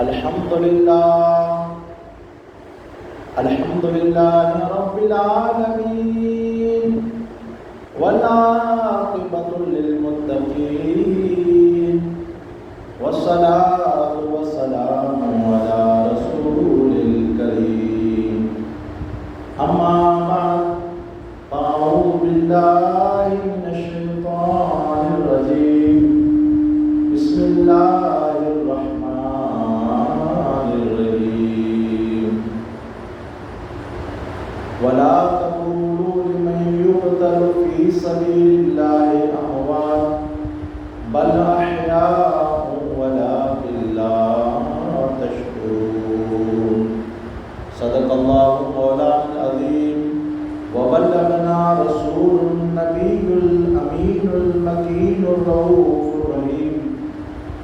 अल्हम्दुलिल्लाह रब्बिल आलमीन वल आक़िबतु लिल मुत्तक़ीन वस्सलातु वस्सलामु अला रसूलिल करीम अम्मा बाद फ़अऊज़ु बिल्लाहि मिनश शैतानिर रजीम बिस्मिल्लाहिर रहमानिर रहीम वला तक़ूलू लिमन युक़तलु फ़ी सबीलिल्लाहि अमवात बल अहयाउ वलाकिन ला तशकुरून सदक़ल्लाहु मौलाना अज़ीम व बल्लगना रसूलुन नबियुल अमीनुल मकीनुर रऊफ़ुर रहीम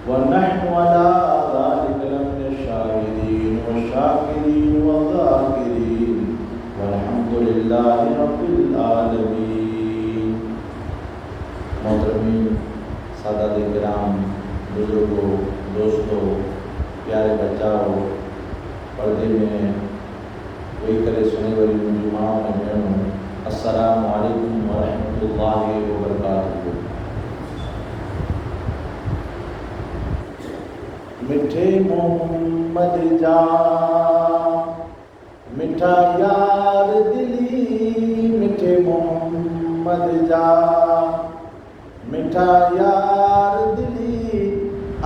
व नहनु अला ज़ालिका लमिनश शाहिदीन व शाकिरीन व ज़ाकिरीन वल्हम्दुलिल्लाहि रब्बिल आलमीन। मोहतरमीन, सादात किराम, बुजुर्गों, दोस्तों, प्यारे बच्चाओं, पर्दे में कोई करे सुने वाली जुमाओं में बहनों, अस्सलामु अलैकुम व रहमतुल्लाहि व बरकातुहू। मिठे मोहम्मद जा मिठा यार दिली, मिठे मोहम्मद जा मिठा यार दिली,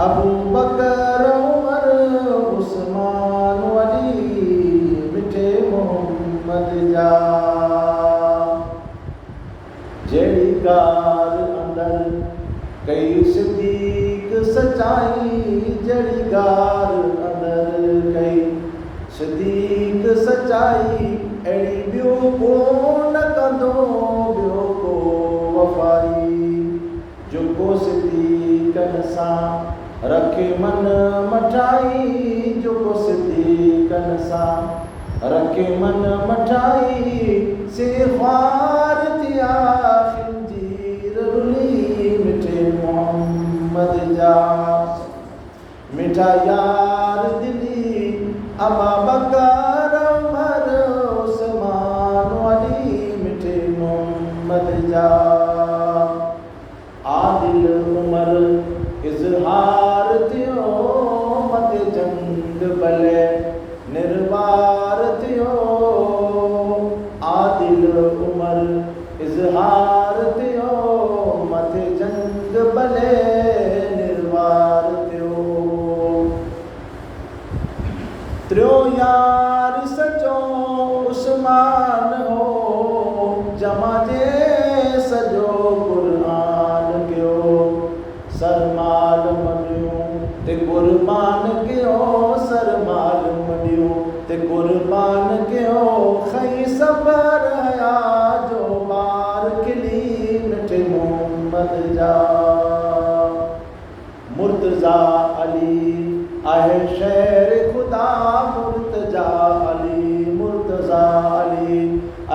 अबू बकर उमर उस्मान अली, मिठे मोहम्मद जा जेड़ी गार अंदर कई सिद्दीक सचाई, जड़ी गार अंदर कई सिद्दीक सचाई, अड़ी बियो को न कंदो बियो को वफाई, जुको सिद्दीकन सां रखे मन मठाई, जुको सिद्दीकन सां रखे मन मठाई, से ख्वार थिया खिंजीर रुली, मिठे मोहम्मद जा मिठा यार दिली, अबा बकर उमर उस्मान अली, मिठे मोहम्मद जा आदिल उमर इज़हार थियो, मते जंग भले निर्वार थियो, आदिल उमर इज़हार थियो, मते जंग भले निर्वार थियो, त्रियो यार सचो उस्मान हो, जमा जे सजो कुरान कयो, सरमाल मनियो ते कुर्बान कयो, सरमाल मनियो ते कुर्बान कयो, खई सबर हया जो बार खिली, मिठे मोहम्मद जा मुर्तज़ा अली आहे शेर खुदा, मुर्तज़ा अली, मुर्तज़ा अली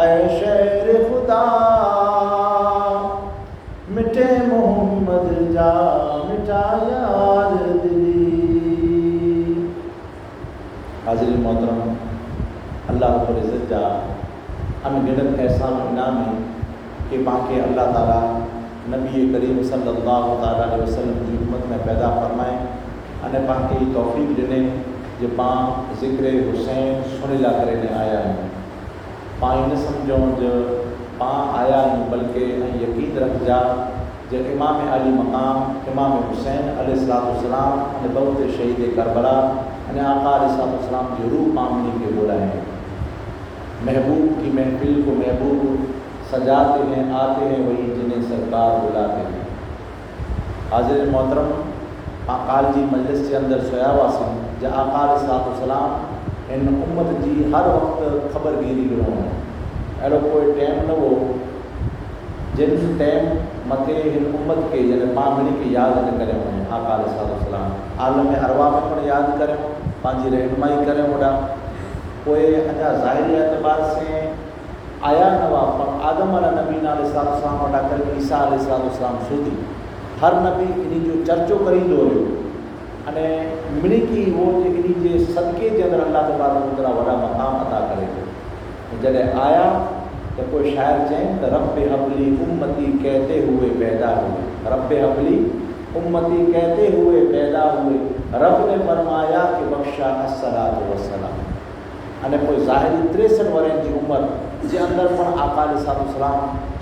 आहे शेर खुदा, मिठे मोहम्मद जा मिठा यार दिली। हाज़िर मोहतरम, अल्लाह रब्बुल इज़्ज़त जा हम गिनत एहसान इनाम है कि बाक़ी अल्लाह ताला नबी करीम सल्लल्लाहु ताला अलैहि वसल्लम की उम्मत में पैदा फरमाए अने बाक़ी तौफ़ीक़ ॾिने जे पां ज़िक्र हुसैन सुनिला करे ने आया आहियूं। पां इन सम्झो जो पां आया आहियूं, बल्कि यकीन रखजा जे इमाम अली मक़ाम इमाम हुसैन अलैहिस्सलाम अने बहुत शहीद करबला अने आका अलैहिस्सलाम की रूह मामनी के बुलाए। महबूब की महफिल को महबूब सजाते हैं, आते हैं वही जिन्हें सरकार बुलाते हैं। हाज़िर मोहतरम, आकाल जी मजलिस के अंदर सोया हुआसीं जो आका अलैहिस्सलाम इन उम्मत जी हर वक्त ख़बरगिरी करो। अहिड़ो कोई टाइम न हो जिन टाइम मथे हिन उम्मत के जैसे पां मिली के यादि न करें आका अलैहिस्सलाम आलम अरवा में पण यादि करें, पंहिंजी रहनुमाई करें ओॾा कोई अञा ज़ाहिरी एतबार से आया न हुआ, पर आदम नबीन अलैहिस्सलाम वटा करे ईसा अलैहिस्सलाम सूदी हर नबी इन जो चर्चो करींदो हुयो। अने मिड़ी की वो इन जे सदके जे अंदर अल्लाह तबारक व तआला वॾा मक़ाम अता करे थो। जॾहिं आया तो कोई शायर चएं तो रब हबली उम्मती कहते हुए पैदा हुए, रब हबली उम्मती कहते हुए पैदा हुए, रब ने फरमाया कि बख्शा अस्सलातु वस्सलाम। अने कोई ज़ाहिरी 63 वरनि जी उम्र जे अंदर पण आका अलैहि सलाम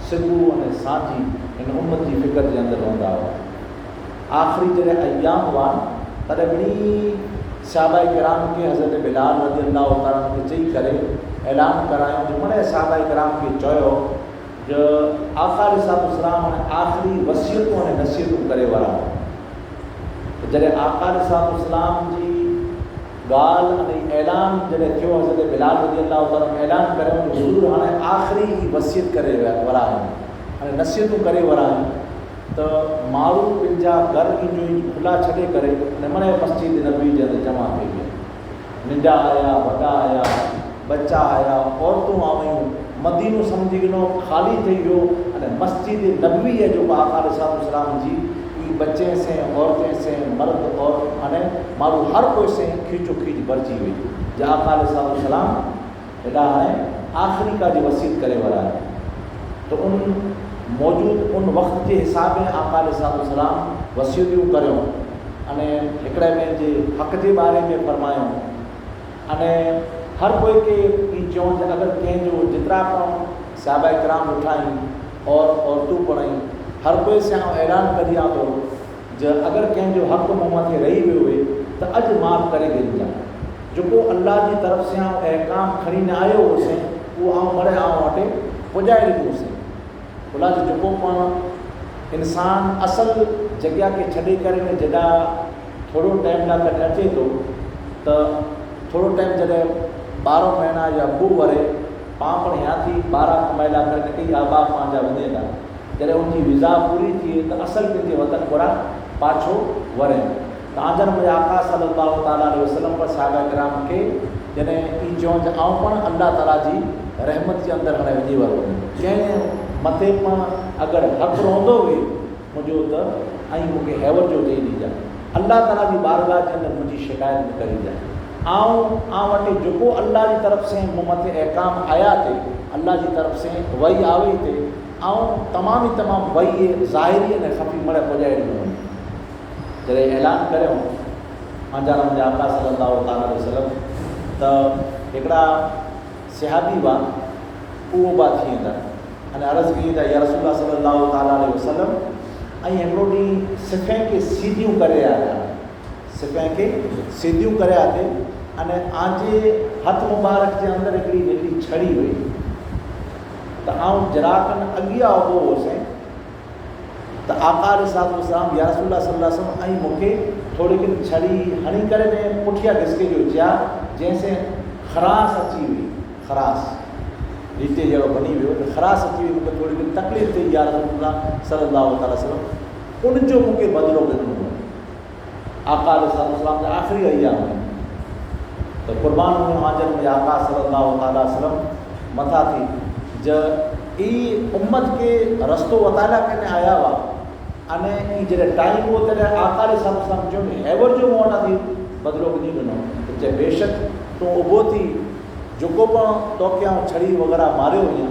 सुबुह अने सांझी इन उम्मत जी फ़िक्र जे अंदर रहंदा हुआ। आख़िरी जॾहिं अयाम हुआ तॾहिं ॿिनी सहाबाए किराम के हज़रत बिलाल रज़ी अल्लाह तआला खे चई करे ऐलान करायो जो मने सहाबाए किराम खे चयो जो आका अलैहिस्सलाम आख़िरी वसियतूं अने नसीहतूं करे वारा। जॾहिं आका अलैहिस्सलाम जी ॻाल्हि अने ऐलान जॾहिं थियो हज़रत बिलाल रज़ी अल्लाह तआला ऐलान करियो जो हुज़ूर हाणे आख़िरी वसियत करे वारा आहिनि हाणे नसीहतूं करे वारा आहिनि तो माण्हू पंहिंजा घर जो खुला छॾे करे मने मस्जिद नबी जे अंदरि जमा थी विया। नंढा आया वॾा आया बच्चा आया औरतूं आयूं, मदीनो सम्झी गिनो ख़ाली थी वियो अने मस्जिद नबवी जो आका अलैहिस्सलाम जी बच्चे से औरतें से मर्द और अने माण्हू हर कोई से खींचो खींच भरिजी हुई जो आका अलैहिस्सलाम हेॾा हाणे आख़िरी का जी वसीयत करे वारा है। तो उन मौजूद उन वक्त के हिसाब में आका अलैहिस्सलाम वसीयतूं करियो अने हिकिड़े में जे हक़ जे बारे में फरमायो अने हर कोई के ई चवण जे अगरि कंहिंजो जेतिरा पण सहाबाए किराम उठाई और औरतूं पढ़ाई हर कोई से ऐलान करी आ तो जो अगरि कंहिंजो हक़ मूं मथे रही वियो हुए तो अॼु माफ़ करे ॾिजां। जेको अल्लाह जी तरफ़ से अहकाम खणी न आयो हुओसीं उहो मरे वटि पुॼाए ॾिनोसीं। भला जो जेको पण इंसान असल जॻह के छॾे करे ने जॾा थोरो टाइम लाइ कॾहिं अचे थो तो थोरो टाइम जॾहिं 12 महीना या ॿ वरे पाण पण याथी 12 कमाइला करे कई आबा पंहिंजा वञे था जॾहिं उनकी वीज़ा पूरी थिए तो असल पंहिंजे वतन घोड़ा पाछो वरे। तव्हांजा मुंहिंजे आका सल्लल्लाहु ताला अलैहि वसल्लम पर सहाबा किराम के जॾहिं ई चवनि त आउं पण अल्लाह ताला जी रहमत जे अंदरि हाणे वञी वियो कंहिं मथे पण अगरि हक़ रहंदो हुए मुंहिंजो त ऐं मूंखे हैवर जो ॾेई ॾिजां। अल्लाह ताला जी बारगाह जे अंदरि मुंहिंजी शिकायत न करी ॾिजां। आउं वटि जेको अल्लाह जी तरफ़ से मूं मथे अहकाम आया थे अल्लाह जी तरफ़ से वही आवे थे तमाम ही तमाम वही ज़ाहिरी ने खफ़ी मरे पुॼाए ॾिनो वञे। जॾहिं ऐलान करियो मुंहिंजा मुंहिंजा आका सल्लल्लाहु अलैहि वसल्लम त हिकिड़ा सहाबी हुआ उहो बि थी वेंदा अने अर्ज़ु कई त या रसूल सल्लल्लाहु अलैहि वसल्लम ऐं हिकिड़ो ॾींहुं सिफ़े के सीधियूं करे आया सिफ़े के सीधियूं करे आते अने आंजे हथ मुबारक जे अंदरि हिकिड़ी नंढी छड़ी हुई तो आउं जराकन अॻियां उभो हुउसि तो आका अलैहिस्सलाम या रसूल सल्लल्लाहु अलैहि वसल्लम ऐं मूंखे थोरी छड़ी हणी करे ने पुठियां घिसके जो थिया जैसे खरास अची हुई खरास रीते जहिड़ो बनी वियो तो खरास अची हुई मूंखे थोरी तकलीफ़ थी या रसूल सल्लल्लाहु अलैहि वसल्लम उनजो मूंखे बदिलो ॾिनो आका अलैहिस्सलाम जा आख़िरी अयाम तो क़ुर्बान हाज़िर में आका सल्लल्लाहु अलैहि वसल्लम मथा थी ज ई उम्मत के रस्तो वताला करने आया हुआ अने ई जॾहिं टाइम हो तॾहिं आका अलैहिस्सलाम जो हैवर जो मूं वटां थी बदिलो ॿुधी ॾिनो त चए बेशक तूं उभो थी जेको पण तोखे आउं छड़ी वग़ैरह मारियो हुई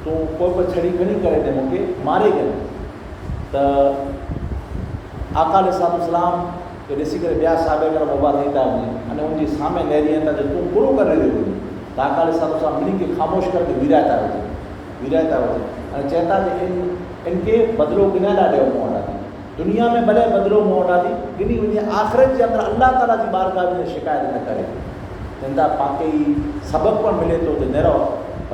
तूं कोई बि छड़ी खणी करे ॾे मूंखे मारे करे त आका अलैहिस्सलाम खे ॾिसी करे ॿिया साहिब करे उभा थी था वञनि अने उनजे साम्हूं लहरी वेंदा जो तूं पूरो करे रहियो हुई त आका अलैहिस्सलाम ॿिन्ही खे ख़ामोश करे विराए था वञनि अने चवनि था कि इनके बदिलो गिना ॾियो मूं वटां थी दुनिया में भले बदिलो मूं वटां थी गिनी वञे आख़िरत जे अंदरि अल्लाह ताला जी बारगाह में शिकायत न करे चवनि था पाण ई सबक़ पण मिले थो त निरो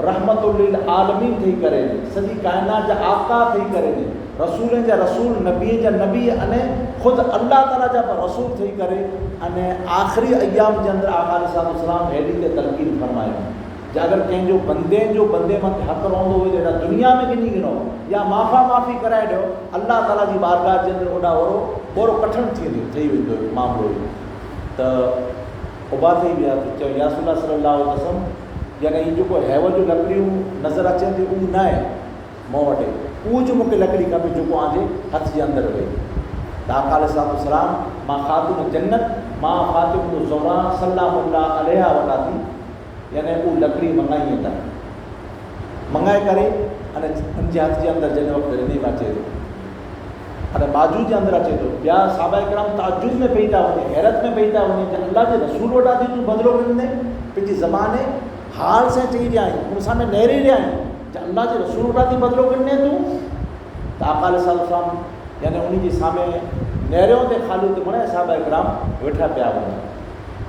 रहमतुल लिल आलमीन थी करे सॼी काइनात जा आका थी करे रसूलनि जा रसूल नबी जा नबी अने ख़ुदि अल्लाह ताला जा रसूल थी करे अने आख़िरी अयाम जे अंदरि आका अलैहिस्सलाम हेॾी ते तलक़ीन फरमायो जे अगरि कंहिंजो बंदे मथे हक़ रहंदो हुजे त दुनिया में गिनी गिनो या माफ़ी कराए ॾियो अल्लाह ताला जी बारगाह जे अंदरि ओॾा ओड़ो कठिन थी वेंदो मामिलो त उभा थी विया त चयो या रसूल सल्लल्लाहु अलैहि वसल्लम जॾहिं हीअ जेको हैवर जो लकड़ियूं नज़र अचे थी उहो न आहे मूं वटि उहो जो मूंखे लकड़ी खपे जेको आंजे हथ जे अंदरि हुई त आका अलैहिस्सलाम मां ख़ातून जन्नत मां फ़ातिमा ज़हरा सल्लल्लाहु अलैहा वटा थी यानी वो लकड़ी मंगाई था मंगाए करे अने उनजे हथ जे अंदर जॾहिं वक़्तु ॾिनी अचे थो अने बाजू जे अंदर अचे थो ॿिया साहबा किराम ताजुब में पई था वञे हैरत में पई था वञे त अल्लाह जे रसूल वटा थी तूं बदिलो ॾिने पंहिंजी ज़माने हाल सां चई रहिया आहियूं उन सामने नेरे रहिया आहियूं त अल्लाह जे रसूल वटा थी बदिलो ॾिने तूं त आका अलैहिस्सलाम यानी उन जे साम्हूं नेरियो ते ख़ाली ते मणे साहबा किराम वेठा पिया वञनि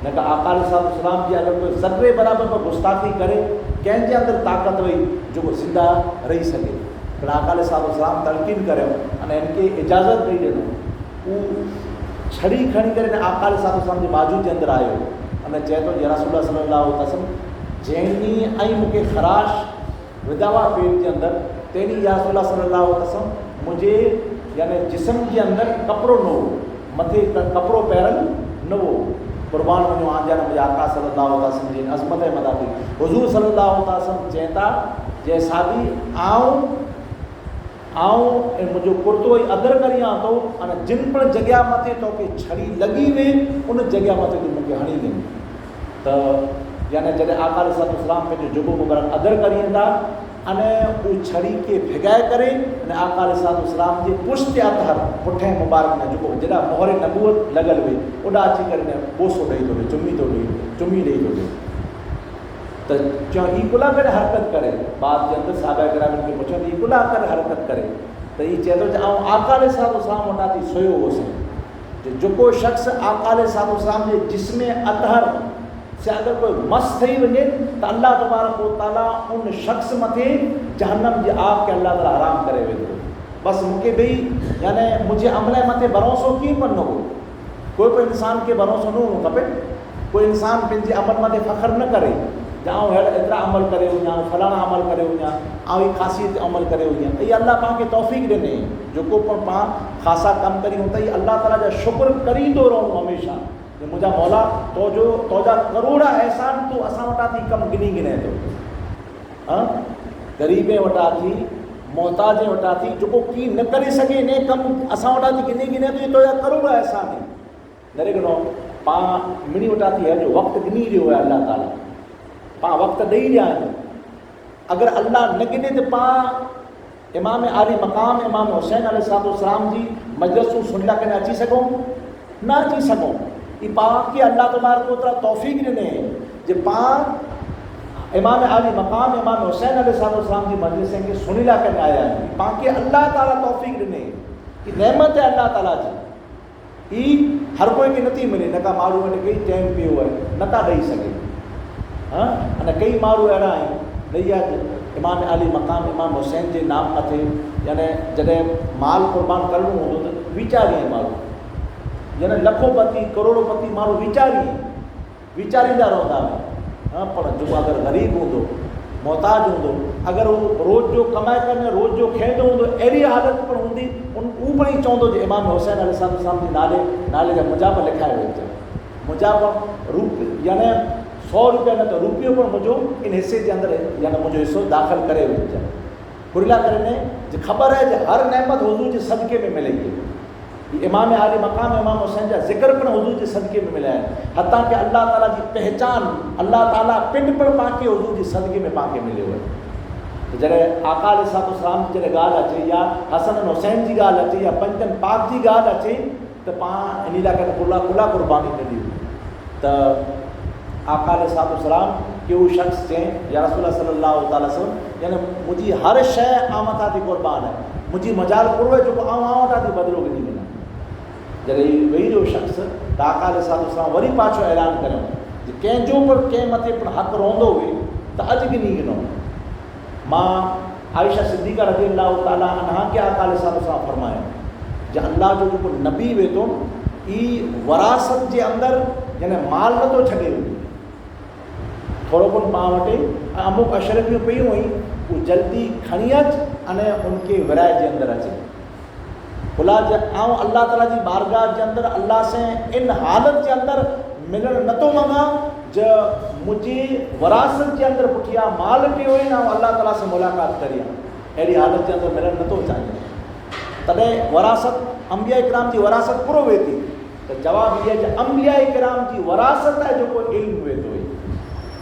न त आका अलैहिस्सलाम जी अगरि कोई ज़र्रे बराबरि में गुस्ताखी करे कंहिंजे अंदरि ताक़त हुई जेको ज़िंदा रही सघे पर आका अलैहिस्सलाम तलक़ीन करियो अने इनखे इजाज़त ॾेई ॾिनो हू छड़ी खणी करे आका अलैहिस्सलाम जे बाजू जे अंदरि आयो अने चए थो या रसूल सल्लल्लाहु अलैहि वसल्लम जंहिं ॾींहुं ऐं मूंखे ख़राश विधा हुआ पेट जे अंदरि ते ॾींहुं या रसूल सल्लल्लाहु अलैहि वसल्लम मुंहिंजे यानी जिस्म जे अंदरि कपिड़ो न हो मथे कपिड़ो पहिरियल न हो क़ुर्बान वञो आंजा मुंहिंजा आका सल्लल्लाहु अलैहि वसल्लम जी अज़मत जे मथां थी हुज़ूर सल्लल्लाहु अलैहि वसल्लम चवनि था जंहिं सादी आऊं ऐं मुंहिंजो कुर्तो ई अदर करियां थो अने जिन पिणु जॻह मथे तोखे छड़ी लॻी वे उन जॻह मथे तूं मूंखे हणी ॾिनी त यानी जॾहिं आका अलैहिस्सलाम पंहिंजो जुबो मुबारक अदर करींदा अने उहो छड़ी खे भिगाए करे अने आका अलैहिस्सलाम जे पुष्ट अतहर पुठे मुबारक में जेको जॾहिं मोहर नबूअत लॻल हुई ओॾा अची करे बोसो ॾेई थो ॾे चुमी ॾेई थो ॾे त चयो हीअ कुला करे हरकत करे बाद जे अंदरि साहबा किराम खे पुछो हीअ कुला करे हरकत करे त हीअ चए थो त आउं आका अलैहिस्सलाम वटां थी सोयो हुउसि जेको शख़्स आका अलैहिस्सलाम जे जिस्म अतहर से अगर कोई मस्त थी वञे त अल्लाह तबारक व तआला उन शख़्स मथे जहन्नम जी आग खे अल्लाह ताला हराम करे वेंदो बसि मूंखे बि यानी मुंहिंजे अमल मथे भरोसो कीअं पण न हो कोई बि इंसान खे भरोसो न हुअणु खपे कोई इंसान पंहिंजे अमल मथे फ़ख़्रु न करे जां एतिरा अमल करे वञा फलाणा अमल करे वञा ऐं ही ख़ासियत अमल करे वञा इहे अल्लाह पाण खे तौफ़ीक़ ॾिने जेको पण पाण ख़ासा कमु करियूं त इहे अल्लाह ताला जा शुक्र करींदो रहूं हमेशह कि मुंहिंजा मौला तोजा करोड़ा एहसान तूं असां वटां थी कमु गिने थो ग़रीबे वटां थी मोहताज वटां थी जेको कीअं न करे सघे इन कमु असां वटां थी गिने थो तोजा करोड़ा एहसान आहिनि नरे गिनो पाण मिणी वटां थी अॼु वक़्तु गिनी रहियो आहे अल्लाह ताला पाण वक़्तु ॾेई रहिया आहियूं अगरि अल्लाह न गिने त पाण इमाम आली मक़ाम इमाम हुसैन अलैहिस्सलाम जी मजलिसूं सुन लाइ करे अची सघूं न अची सघूं ई पाण खे अल्लाह तबारक व तआला तौफ़ीक़ ॾिने जे पाण इमाम आली मक़ाम इमाम हुसैन अलैहिस्सलाम जी मजलिस खे सुनी लाइ करे आया आहियूं पाण खे अल्लाह ताला तौफ़ीक़ ॾिने ई नेमत आहे अल्लाह ताला जी ई हर कोई खे नथी मिले न का माण्हू वटि कई टाइम पियो आहे नथा ॾेई सघे अने कई माण्हू अहिड़ा आहिनि ॾेई आहे इमाम आली मक़ाम इमाम हुसैन जे नाम मथे यानी जॾहिं माल क़ुर्बान करणो हूंदो त वीचारीअ माण्हू यानी लखोपति करोड़ोपति माण्हू वीचारींदा रहंदा हुआ पर जेको अगरि ग़रीब हूंदो मोहताज हूंदो अगरि उहो रोज़ जो कमाए करे रोज़ जो खाईंदो हूंदो अहिड़ी हालत पण हूंदी उहो पण ई चवंदो जे इमाम हुसैन अलैहिस्सलाम जे नाले जा मुजाब लिखाए वेचा मुजाब रूप यानी 100 रुपया न त रुपयो पण मुंहिंजो इन हिसे जे अंदरि यानी मुंहिंजो हिसो दाख़िल करे वेचा घुरिला करे जे ख़बर आहे जे हर नेमत हुज़ूर जे सदके में मिले थी इमाम आली मक़ाम इमाम हुसैन जा ज़िक्र पण हुज़ूर जे सदके में मिलिया आहिनि हथां की अल्लाह ताला जी पहचान अल्लाह ताला पिंड पण पाण खे हुज़ूर जे सदके में पाण खे मिलियो आहे त जॾहिं आका अलैहिस्सलाम जी जॾहिं ॻाल्हि अचे या हसन हुसैन जी ॻाल्हि अचे या पंजनि पाक जी ॻाल्हि अचे त पाण इन लाइ करे कुला क़ुर्बानी ॾिनी त आका अलैहिस्सलाम के उहो शख़्स चई या रसूल सल्लल्लाहु अलैहि वसल्लम यानी मुंहिंजी हर शइ आउं मथां थी क़ुर्बान आहे मुंहिंजी मजाल कुरो जेको आउं वटां थी बदिलो ॾिनी वञा जॾहिं वेही रहियो शख़्स त आका अलैहिस्सलाम वरी पाछो ऐलान करियो जे कंहिंजो बि कंहिं मथे पिणु हक़ु रहंदो हुए त अॼु गिनी गिनो मां आयशा सिद्दीक़ा रज़ी अल्लाह ताला अन्हा खे आका अलैहिस्सलाम फरमायो जे अल्लाह जो जेको नबी वेठो ई वरासत जे अंदरि यानी माल नथो छॾे थोरो पण पाण वटि अमुक अशरफियूं पियूं हुई उहो जल्दी खणी अच अने उनखे विराए जे अंदरि अचे भुला जे आउं अल्लाह ताला जी बारगाह जे अंदरि अल्लाह से इन हालत जे अंदरि मिलणु नथो मंगा जो मुंहिंजी वरासत जे अंदरि पुठियां माल पियो हुई न अल्लाह ताला से मुलाक़ात करी अहिड़ी हालत जे अंदरि मिलणु नथो चाहियां तॾहिं वरासत अंबिया इकराम जी वरासत पूरो वेंदी तो जवाब ये है अंबिया किराम जी वरासत है जो कोई इल्म हुए तो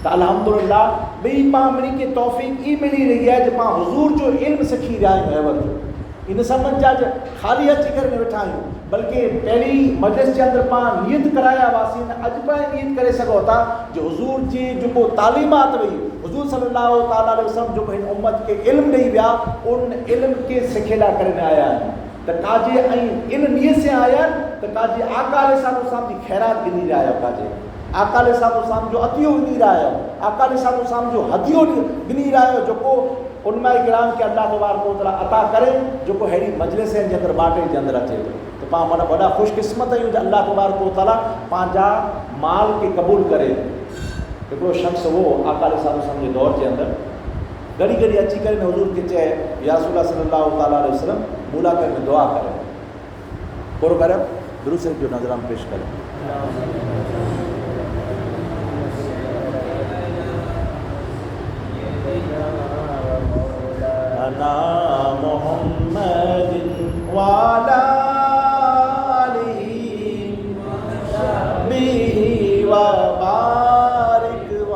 तो अल्हम्दुलिल्लाह बी पामरी के तौफीक ई मिली रही है जो पां हुजूर जो इल्म सिखी रहा है हैवर जो इन समझ जा खाली अची करे वेठा आहियूं बल्कि पहली मजलिस के अंदर पां नियत कराया वासी ने अज पाए नियत करे सको था जो हुजूर जी जो तालीमात वही हुजूर सल्लल्लाहु ताला अलैहि वसल्लम जो इन उम्मत के इल्म ॾेई विया उन इल्म के सिखेला करे आया तो काजे इन नियत से आया तो काजे आका अलैहिस्सलाम जी खैरात गिनी रहा है काजे आका अलैहिस्सलाम जो अतियो गिनी रहा है आका अलैहिस्सलाम जो हदियो गिनी रहा है जो को उलमा किराम के अल्लाह तबारक व तआला अता करे जो को हेड़ी मजलिस जे अंदर बाटे जे अंदर अचे तो पां माना बड़ा खुशकिस्मत आहियूं जो अल्लाह तबारक व तआला पांजा माल के कबूल करे हिकिड़ो शख्स वो आका अलैहिस्सलाम जे दौर जे अंदर घड़ी घड़ी अची करे हुजूर के चए या रसूल सल्लल्लाहु ताला अलैहि वसल्लम मुलाकात में दुआ करे पूरो करे दुरूद शरीफ जो नज़रान पेश करे मोहम्मद वाला बिही व बारिक व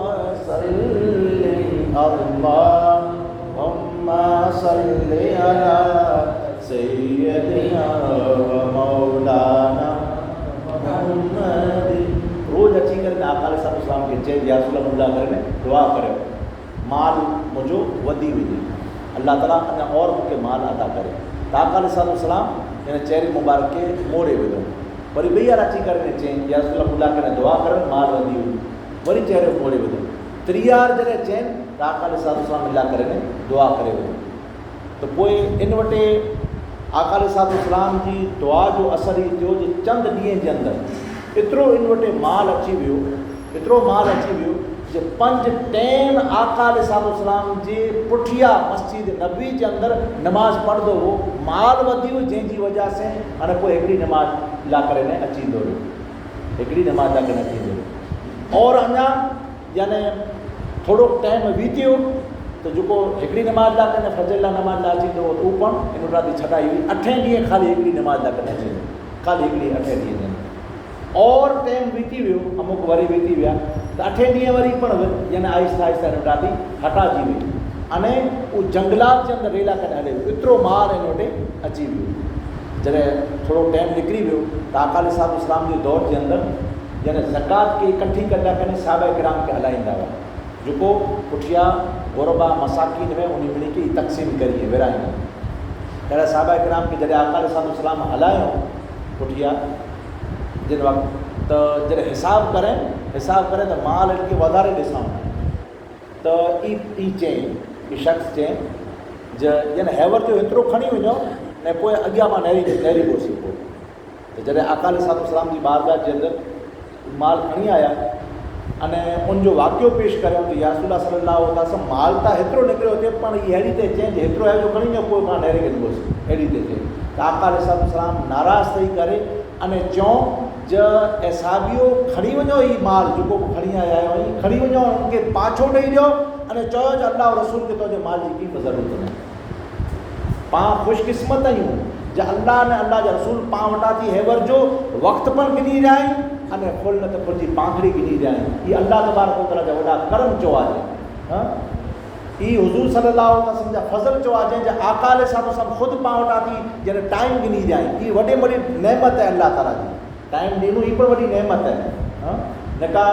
सल्लिम अल्लाहुम्मा सल्लि अला सय्यदिना व मौलाना मुहम्मद रोज अची करे आका अलैहिस्सलाम के चए या रसूल अल्लाह करे दुआ करे माल मुझो वधी वञे अल्लाह ताला अञा और मूंखे माल अदा करे त आका अलैहिस्सलाम हिन चेहरे मुबारक के मोड़े विधो वरी ॿई बार अची करे चयईं या रसूल अल्लाह करे दुआ करे माल वधी वञे वरी चेहरे मोड़े विधो टीह बार जॾहिं चयनि त आका अलैहिस्सलाम अल्लाह करे दुआ करे विधो त पोइ इन वटि आका अलैहिस्सलाम जी दुआ जो असर ई थियो जो चंद ॾींहं जे अंदरि एतिरो इन वटि माल अची वियो एतिरो माल अची वियो जो 5 टाइम आका अलैहिस्सलाम जे पुठिया मस्जिद नबी जे अंदर नमाज पढ़ंदो हो माल वधी हुई जंहिंजी वजह से हाणे पोइ हिकिड़ी नमाज ला करे न अची ईंदो हुयो हिकिड़ी नमाज ला करे अची ईंदो हुयो और अञा यानी थोरो टाइम बीतियो तो जेको हिकिड़ी नमाज ला करे फजर ला नमाज ला अची ईंदो उहो पण इन राति छॾाई हुई 8 ॾींहं ख़ाली हिकिड़ी नमाज ला करे अची ईंदो ख़ाली हिकिड़ी 8 ॾींहं और टाइम बीती वियो अमुक वरी बीती विया तो 8 ॾींहं वरी पण यानी आहिस्ता आहिस्ता राति हटाजी वई अने उहो जंगलात जे अंदरि रेला करे हले वियो एतिरो माल हिन वटि अची वियो जॾहिं थोरो टाइम निकिरी वियो त आका अलैहिस्सलाम जे दौर जे अंदरि यानी ज़कात खे इकट्ठी कंदा करे साहबा किराम खे हलाईंदा हुआ जेको पुठिया गुरबा मसाकिन में उन ॿिनी खे तक़सीम करी विराईंदा अहिड़ा साहबा किराम खे जॾहिं आका अलैहिस्सलाम हलायो पुठिया जिन वक़्तु त जॾहिं हिसाब करे त माल खे वधारे ॾिसूं त ई चयईं ई शख़्स चयईं यानी हैवर जो एतिरो खणी वञो ऐं पोइ अॻियां मां नहरी घुसी पोइ त जॾहिं आका अलैहिस्सलाम जी बारगाह जे अंदरि माल खणी आया अने उनजो वाक़ियो पेश करियो त या रसूल सल्लल्लाहु अलैहि वसल्लम माल त हेतिरो निकिरियो थिए पण ई अहिड़ी ते चयईं हेतिरो आहे जो खणी वञो पोइ मां नहरी घुसी अहिड़ी ते चई त आका अलैहिस्सलाम नाराज़ थी करे अने चऊं ज एसाबियो खणी वञो ई माल जेको खणी आया आहियो खणी वञो उनखे पाछो ॾेई ॾियो अने चयो जो अल्लाह रसूल खे तुंहिंजे माल जी की ज़रूरत न पां ख़ुशकिस्मत आहियूं जो अल्लाह ने अल्लाह जा रसूल पां वटां थी हैवर जो वक़्तु पण गिनी रहिया आहिनि अने फुल न त फुल जी पाखड़ी गिनी रहिया आहिनि इहा अल्लाह तबारक व तआला जा वॾा करम चयो आहे ई हुज़ूर सल्लल्लाहु अलैहि वसल्लम जा फज़ल चयो आहे जंहिंजा आका अलैहिस्सलाम ख़ुदि पां वटां थी जॾहिं टाइम गिनी रहिया आहिनि इहा वॾे वॾी नेमत आहे अल्लाह ताला जी टाइम ॾियणो ई पण वॾी नेमत आहे न का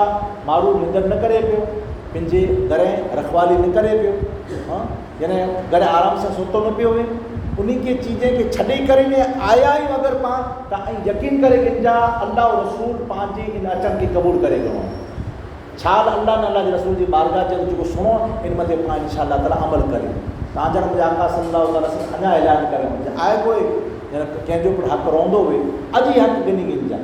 माण्हू निंड न करे पियो पंहिंजे घर रखवाली न करे पियो यानी घर आराम सां सुतो न पियो हुए उन खे चीज़ खे छॾे करे आया आहियूं अगरि पां त ऐं यकीन करे कंहिंजा अल्लाह रसूल पंहिंजे इन अचण खे क़बूल करे वियो छा अल्लाह न अल्लाह जे रसूल जी बारगाह जे जेको सुणो इन मथे पां इंशाअल्लाह ताला अमल करे तव्हांजा मुंहिंजा आका सल्लल्लाहु अलैहि वसल्लम अञा ऐलान करे आहे कोई कंहिंजो पिणु हक़ु रहंदो हुए अॼु ई हक़ु गिनी गिनजा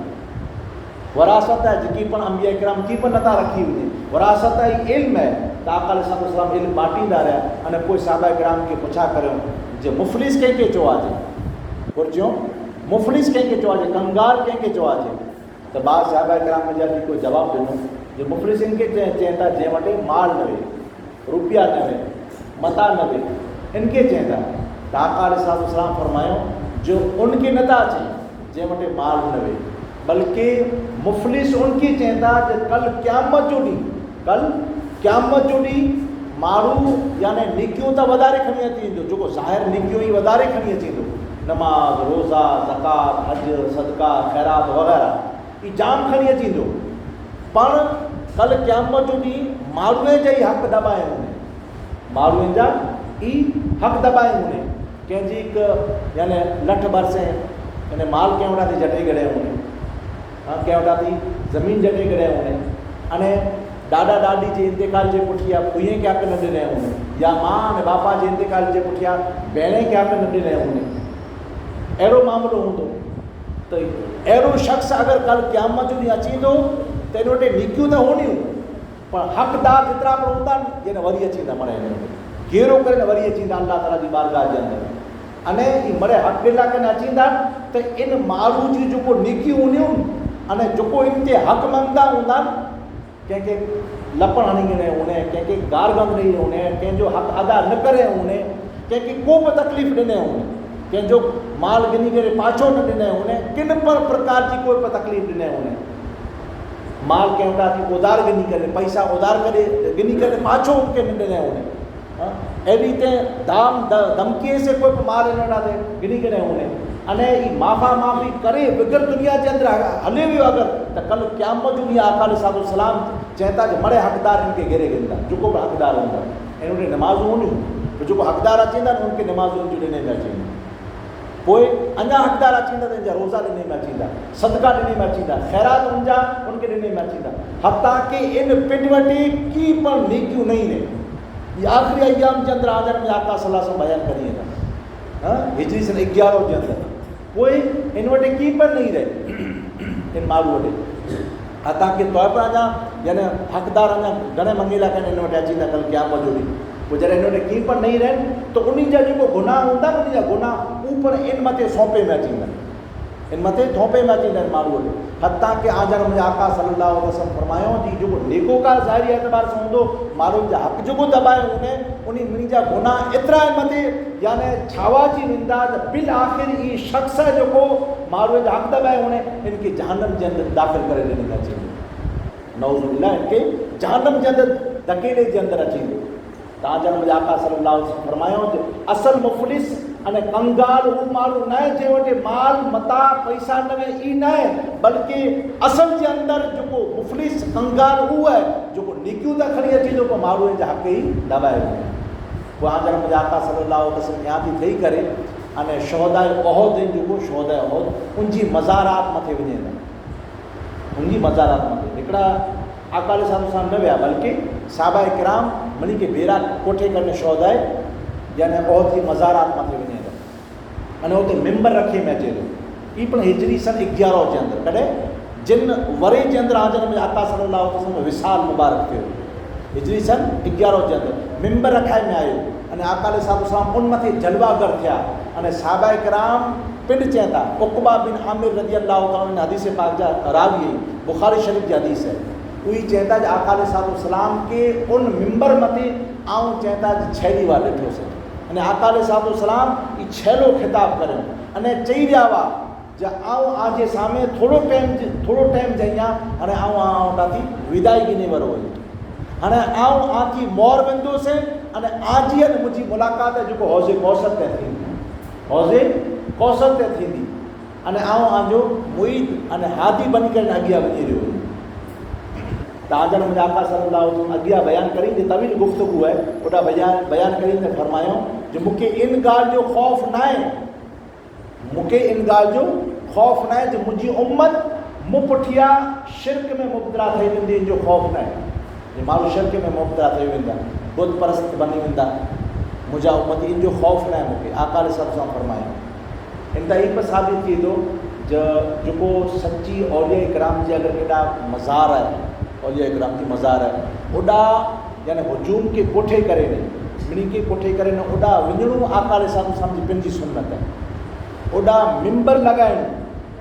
वरासत आहे जेकी पण अंबिया किराम की पण नथा रखी वञे वरासत आहे इल्म आहे त आका अलैहिस्सलाम इल्म बाटींदा रहिया अने पोइ साहबा किराम खे पुछा करियो जे मुफ़लिस कंहिंखे चयो आहे घुरिजो मुफ़लिस कंहिंखे चयो आहे कंगार कंहिंखे चयो आहे त ॿार साहबा किराम जा कोई जवाबु ॾिनो जे मुफ़लिसिन खे चवनि था जंहिं वटि माल न वे रुपया न वे मता न वे इनखे चवनि था त आका अलैहिस्सलाम फरमायो जो उनखे नथा चई जंहिं वटि माल न वे बल्कि मुफ़लिस उनखे चवंदा जो कल क़यामत जो ॾींहुं माण्हू यानी नेकियूं त वधारे खणी अची वेंदो, जेको ज़ाहिर नेकियूं ई वधारे खणी अची वेंदो, नमाज़, रोज़ा, ज़कात, हज, सदका, ख़ैरात वग़ैरह ई जाम खणी अची वेंदो। पण कल क़यामत जो ॾींहुं माण्हूअ जा ई हक़ दॿाए हूंदे, माण्हूअ जा ई हक़ दॿाए हूंदे। कंहिंजी हिकु यानी लठ बरसे यानी माल कंहिं वटां थी जटे गड़े हूंदे, कंहिं वटां थी ज़मीन जटे गड़े हूंदे, अने ॾाॾा ॾाॾी जे इंतकाल जे पुठियां फुईअ खे हक़ न ॾिने हूंदे, या माउ अने बापा जे इंतकाल जे पुठियां भेण खे हक़ न ॾिने हूंदे, अहिड़ो मामिलो हूंदो। त अहिड़ो शख़्स अगरि कल क़यामत जो ॾींहुं अची वेंदो त हिन वटि नेकियूं त हूंदियूं, पर हक़दार जेतिरा पण हूंदा आहिनि न वरी अची वेंदा मरे घेरो करे न वरी अची वेंदा अल्लाह ताला जी बारगाह जे अंदरि। अने ई मरे हक़ ॾिला करे अची वेंदा त इन माण्हू जी जेको नेकियूं हूंदियूं अने जेको इन ते हक़ मंगदा हूंदा, कंहिंखे लपण हणी ॾिने हूंदे, कंहिंखे गार गंद ॾेई हूंदे, कंहिंजो हक़ अदा न करे हूंदे, कंहिंखे को बि तकलीफ़ ॾिने हूंदे, कंहिंजो माल गिनी करे पाछो न ॾिने हूंदे, किन पण प्रकार जी कोई बि तकलीफ़ ॾिने हूंदे, माल कंहिं वटां थी उधार गिनी करे पैसा उधार करे गिनी करे पाछो उनखे न ॾिने हूंदे, अहिड़ी ते दाम धमकीअ से कोई बि माल हिन वटां गिनी करे हूंदे, अने ई माफ़ा माफ़ी करे बिगर दुनिया जे अंदरि हले वियो अगरि त कल क़यामत जो ॾींहुं आका अलैहि सलाम चवंदा जो मरे हक़दार हिनखे घेरे गिंदा, जेको बि हक़दार हूंदा ऐं उन नमाज़ूं हूंदियूं, त जेको हक़दार अची वेंदा न उनखे नमाज़ूं जो ॾिने में अची वेंदा, पोइ अञा हक़दार अची वेंदा त हिनजा रोज़ा ॾिने में अची वेंदा, सदका ॾिने में अची वेंदा, ख़ैरात उनजा उनखे ॾिने में अची वेंदा, हता की इन पिंड वटि की पण नेकियूं न ईंदे। इहा आख़िरी अयाम जे अंदरि आज़र में आका सलाह सां बयानु करी वेंदा हिजरी सन 11 जे अंदरि, पोइ इन वटि की पण न ईंदे इन माण्हू वटि, हता की तौर पर अञा यानी हक़दार अञा घणे मंगेला कनि हिन वटि अची वेंदा कल क़यामत जो ॾींहुं। पोइ जॾहिं हिन वटि की पण न रहनि त उन जा जेको गुनाह हूंदा न उन जा गुनाह उहे पण इन मथे सौंपे में अची वेंदा, इन मथे थोपे में अची वेंदा आहिनि माण्हू वटि। हता की आज़र मुंहिंजा आका सल्लल्लाहु अलैहि वसल्लम फरमायो जी जेको नेकोकार ज़ाहिरी एतबार सां हूंदो, माण्हुनि जा हक़ जेको दॿाए हूंदे उन मुंहिंजा गुनाह एतिरा आहिनि मथे यानी छावाजी वेंदा त बिल आख़िर ई शख़्स जेको माण्हूअ जा हक़ दॿाए हूंदे इनखे जहन्नम जे अंदरि दाख़िल करे ॾिने अची वेंदो, नऊज़ुबिल्लाह इनखे जहन्नम जे अंदरि धकेले जे अंदरि अची वेंदो। त आज़र मुंहिंजा आका सल्लल्लाहु अलैहि वसल्लम फरमायो जो असल मुफ़लिस अने कंगाल उहो माण्हू न आहे जंहिं वटि माल मता पैसा न वे ई न आहे, बल्कि असल जे अंदरि जेको मुफ़लिस कंगाल उहो आहे जेको नेकियूं त खणी अची वेंदो पर माण्हूअ जा हक़ ई दॿाए वेंदो। पोइ आज़र मुंहिंजा आका सल्लल्लाहु अलैहि वसल्लम या थी ठही करे अने शोहदा उहद जेको शोहदा उहद उनजी मज़ारात मथे वञे था, उनजी मज़ारात मथे हिकिड़ा आका अलैहि सलाम न विया बल्कि साहबा किराम मिली के बेरा कोठे करने शोहदा यानी उहद जी मज़ारात मथे वञे थो अने उते मिंबर रखे में अचे थो। ई पण हिजरी सन 11 जे अंदरि कॾहिं जिन वरे जे अंदरि आज़र में आका सल्लल्लाहु अलैहि वसल्लम विसाल मुबारक थियो, हिजरी सन 11 जे अंदरि मिंबर रखाए में आयो अने आका अलैहि सलाम उन मथे जलवागर थिया अने साहबा किराम पिंड चवनि था। उक़बा बिन आमिर रज़ी अल्लाह ताला हदीस पाक जा रावी बुखारी शरीफ़ जी हदीस है, उही चवंदा जो आका अलैहि सलाम के उन मिंबर मथे आऊं चवंदा छेली वार ॾिठोसीं अने आका अलैहि सलाम ई छेलो ख़िताब करियो अने चई रहिया हुआ जो आऊं आजे सामे थोरो टाइम जइया हाणे आऊं ताथी विदाई गिने वारो हुई, हाणे आऊं आथी मोर वेंदोसीं अने आजी अने मुंहिंजी मुलाक़ात जेको हौज़े कौसर ते थींदी, हौज़े कौसर ते थींदी अने आऊं आजो मुईद अने हादी बनी करे अॻियां वञी रहियो हुई। त आज़र मुंहिंजा आका सल्लल्लाहु अलैहि वसल्लम अॻियां बयानु करी जे तवील गुफ़्तगू आहे ओॾा बयानु करी त फरमायो जो मूंखे इन ॻाल्हि जो ख़ौफ़ न आहे, मूंखे इन ॻाल्हि जो ख़ौफ़ न आहे जो मुंहिंजी उम्मत मूं पुठियां शिरक में मुब्तला थी वेंदी, इन जो ख़ौफ़ न आहे जो माण्हू शिरक में मुब्तला थी वेंदा, बुत परस्त बनी वेंदा, मुंहिंजा उम्मत इन जो ख़ौफ़ न आहे मूंखे। आका अलैहि सलाम फरमायो इन त ई बि साबित थी थो जो जेको सची औलिया इकराम जे अगरि केॾा मज़ार आहे, औलिया इकराम जी मज़ार आहे ओॾा यानी हुजूम खे कोठे करे न ॿिनी खे कोठे करे न ओॾा वञिणो आका अलैहि सलाम जी पंहिंजी सुन्नत आहे, ओॾा मिंबर लॻाइणु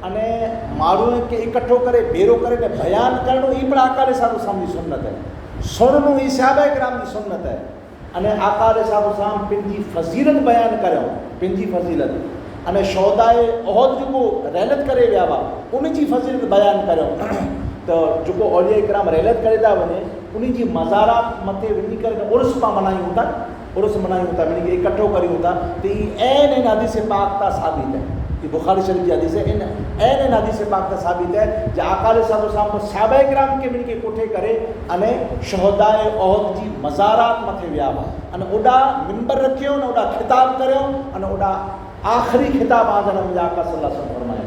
अने माण्हुनि खे इकठो करे भेरो करे ने बयानु करणो ई पण आका अलैहि सलाम जी सुन्नत आहे, सुणणो ई सहाबा किराम जी सुन्नत आहे अने आका अलैहि सलाम पंहिंजी फ़ज़ीलत बयानु करियो, पंहिंजी फ़ज़ीलत अने शोहदाए उहद जेको रहलत करे विया हुआ उन जी फज़ीलत बयानु करियो। त जेको औलिया इकराम रहलत करे था वञे उन जी मज़ारात मथे वञी करे उर्स पां मल्हायूं था, उर्स मल्हायूं था, उन खे इकठो करियूं था। त इन हदीस पाक तां साबित है, ये बुखारी शरीफ जी हदीस है। इन हदीस पाक तां साबित है जे आका अलैहिस्सलाम सहाबा इकराम के मिन के कोठे करे अने शोहदाए उहद जी मज़ारात मथे विया हुआ अने ओॾा मिंबर रखियो न ओॾा खिताब करियो अने ओॾा आख़िरी खिताब आजम मुंहिंजा आका सल्लल्लाहु अलैहि वसल्लम फरमायो।